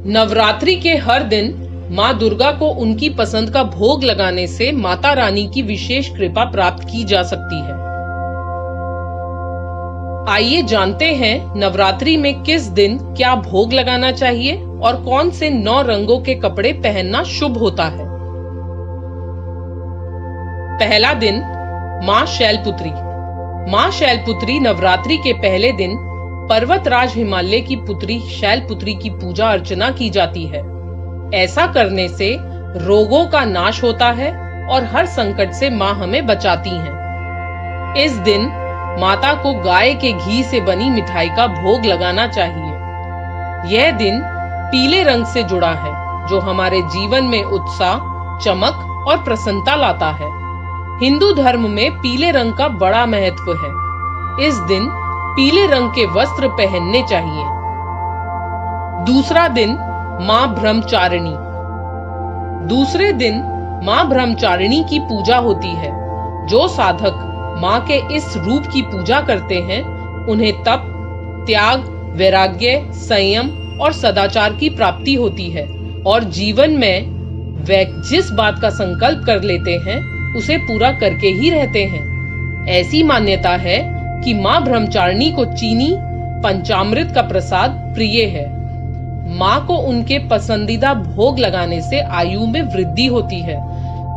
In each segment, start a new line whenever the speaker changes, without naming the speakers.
नवरात्रि के हर दिन माँ दुर्गा को उनकी पसंद का भोग लगाने से माता रानी की विशेष कृपा प्राप्त की जा सकती है। आइए जानते हैं नवरात्रि में किस दिन क्या भोग लगाना चाहिए और कौन से 9 रंगों के कपड़े पहनना शुभ होता है। पहला दिन माँ शैलपुत्री। माँ शैलपुत्री नवरात्रि के पहले दिन पर्वतराज हिमालय की पुत्री शैलपुत्री की पूजा अर्चना की जाती है। ऐसा करने से रोगों का नाश होता है और हर संकट से माँ हमें बचाती हैं। इस दिन माता को गाय के घी से बनी मिठाई का भोग लगाना चाहिए। यह दिन पीले रंग से जुड़ा है, जो हमारे जीवन में उत्साह, चमक और प्रसन्नता लाता है। हिंदू धर्म में पीले रंग का बड़ा महत्व है। इस दिन पीले रंग के वस्त्र पहनने चाहिए। दूसरा दिन माँ ब्रह्मचारिणी। दूसरे दिन माँ ब्रह्मचारिणी की पूजा होती है। जो साधक माँ के इस रूप की पूजा करते हैं, उन्हें तप, त्याग, वैराग्य, संयम और सदाचार की प्राप्ति होती है और जीवन में वे जिस बात का संकल्प कर लेते हैं, उसे पूरा करके ही रहते हैं। ऐसी मान्यता है कि माँ ब्रह्मचारिणी को चीनी पंचामृत का प्रसाद प्रिय है। माँ को उनके पसंदीदा भोग लगाने से आयु में वृद्धि होती है।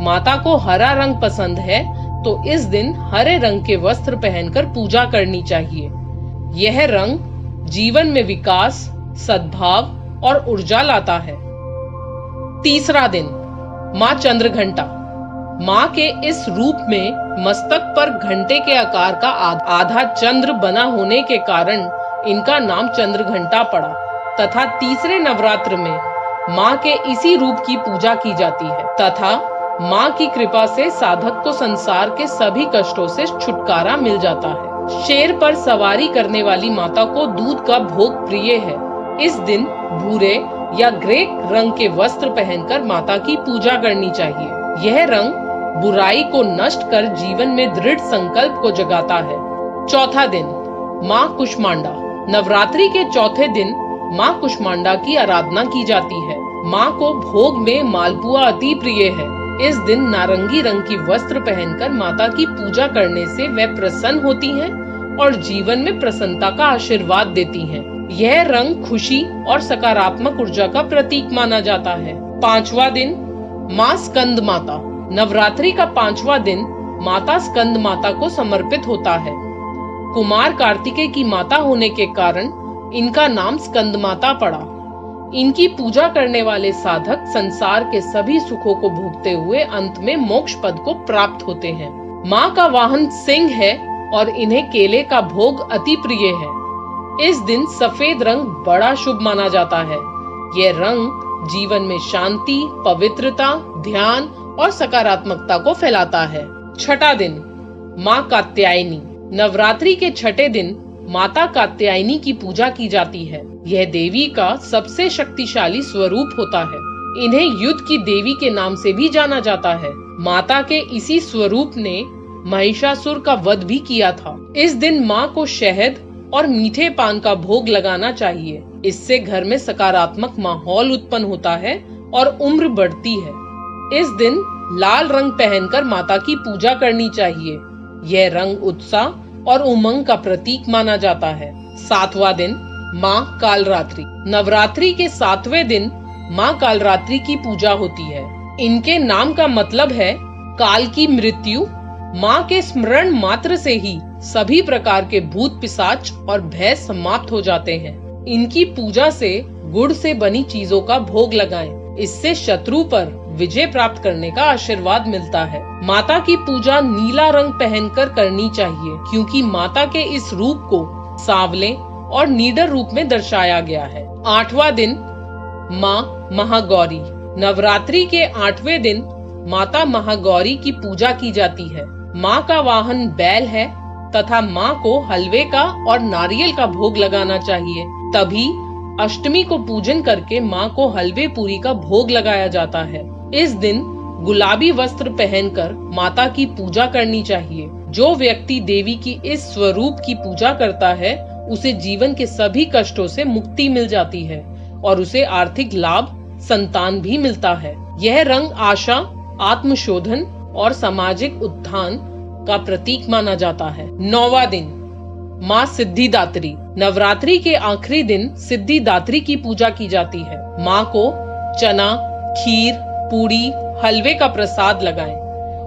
माता को हरा रंग पसंद है, तो इस दिन हरे रंग के वस्त्र पहनकर पूजा करनी चाहिए। यह रंग जीवन में विकास, सद्भाव और ऊर्जा लाता है। तीसरा दिन माँ चंद्रघंटा। माँ के इस रूप में मस्तक पर घंटे के आकार का आधा चंद्र बना होने के कारण इनका नाम चंद्रघंटा पड़ा तथा तीसरे नवरात्र में माँ के इसी रूप की पूजा की जाती है तथा माँ की कृपा से साधक को संसार के सभी कष्टों से छुटकारा मिल जाता है। शेर पर सवारी करने वाली माता को दूध का भोग प्रिय है। इस दिन भूरे या ग्रे रंग के वस्त्र पहनकर माता की पूजा करनी चाहिए। यह रंग बुराई को नष्ट कर जीवन में दृढ़ संकल्प को जगाता है। चौथा दिन माँ कुष्मांडा। नवरात्रि के चौथे दिन माँ कुष्मांडा की आराधना की जाती है। माँ को भोग में मालपुआ अति प्रिय है। इस दिन नारंगी रंग की वस्त्र पहनकर माता की पूजा करने से वे प्रसन्न होती हैं और जीवन में प्रसन्नता का आशीर्वाद देती हैं। यह रंग खुशी और सकारात्मक ऊर्जा का प्रतीक माना जाता है। पांचवा दिन माँ स्कंद माता। नवरात्रि का 5वां दिन माता स्कंद माता को समर्पित होता है। कुमार कार्तिकेय की माता होने के कारण इनका नाम स्कंद माता पड़ा। इनकी पूजा करने वाले साधक संसार के सभी सुखों को भोगते हुए अंत में मोक्ष पद को प्राप्त होते हैं। माँ का वाहन सिंह है और इन्हें केले का भोग अति प्रिय है। इस दिन सफेद रंग बड़ा शुभ माना जाता है। यह रंग जीवन में शांति, पवित्रता, ध्यान और सकारात्मकता को फैलाता है। छठा दिन माँ कात्यायनी। नवरात्रि के छठे दिन माता कात्यायनी की पूजा की जाती है। यह देवी का सबसे शक्तिशाली स्वरूप होता है। इन्हें युद्ध की देवी के नाम से भी जाना जाता है। माता के इसी स्वरूप ने महिषासुर का वध भी किया था। इस दिन माँ को शहद और मीठे पान का भोग लगाना चाहिए। इससे घर में सकारात्मक माहौल उत्पन्न होता है और उम्र बढ़ती है। इस दिन लाल रंग पहनकर माता की पूजा करनी चाहिए। यह रंग उत्साह और उमंग का प्रतीक माना जाता है। 7वां दिन माँ कालरात्रि। नवरात्रि के 7वें दिन माँ कालरात्रि की पूजा होती है। इनके नाम का मतलब है काल की मृत्यु। माँ के स्मरण मात्र से ही सभी प्रकार के भूत पिशाच और भय समाप्त हो जाते हैं। इनकी पूजा से गुड़ से बनी चीजों का भोग लगाएं। इससे शत्रु पर विजय प्राप्त करने का आशीर्वाद मिलता है। माता की पूजा नीला रंग पहनकर करनी चाहिए, क्योंकि माता के इस रूप को सांवले और निडर रूप में दर्शाया गया है। 8वां दिन माँ महागौरी। नवरात्रि के 8वें दिन माता महागौरी की पूजा की जाती है। माँ का वाहन बैल है तथा माँ को हलवे का और नारियल का भोग लगाना चाहिए। तभी अष्टमी को पूजन करके माँ को हलवे पूरी का भोग लगाया जाता है। इस दिन गुलाबी वस्त्र पहनकर माता की पूजा करनी चाहिए। जो व्यक्ति देवी की इस स्वरूप की पूजा करता है, उसे जीवन के सभी कष्टों से मुक्ति मिल जाती है। और उसे आर्थिक लाभ, संतान भी मिलता है। यह रंग आशा, आत्मशोधन और सामाजिक उत्थान का प्रतीक माना जाता है। 9वां दिन माँ सिद्धिदात्री। नवरात्रि के आखिरी दिन सिद्धिदात्री की पूजा की जाती है। माँ को चना, खीर, पूरी, हलवे का प्रसाद लगाएं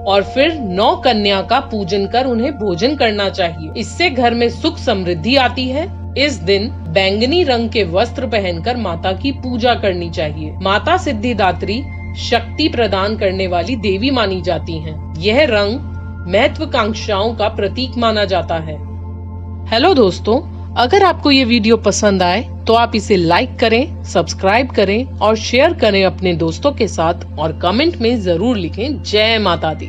और फिर 9 कन्या का पूजन कर उन्हें भोजन करना चाहिए। इससे घर में सुख समृद्धि आती है। इस दिन बैंगनी रंग के वस्त्र पहनकर माता की पूजा करनी चाहिए। माता सिद्धिदात्री शक्ति प्रदान करने वाली देवी मानी जाती हैं। यह रंग महत्वाकांक्षाओं का प्रतीक माना जाता है। हेलो दोस्तों, अगर आपको ये वीडियो पसंद आए तो आप इसे लाइक करें, सब्सक्राइब करें और शेयर करें अपने दोस्तों के साथ और कमेंट में जरूर लिखें जय माता दी।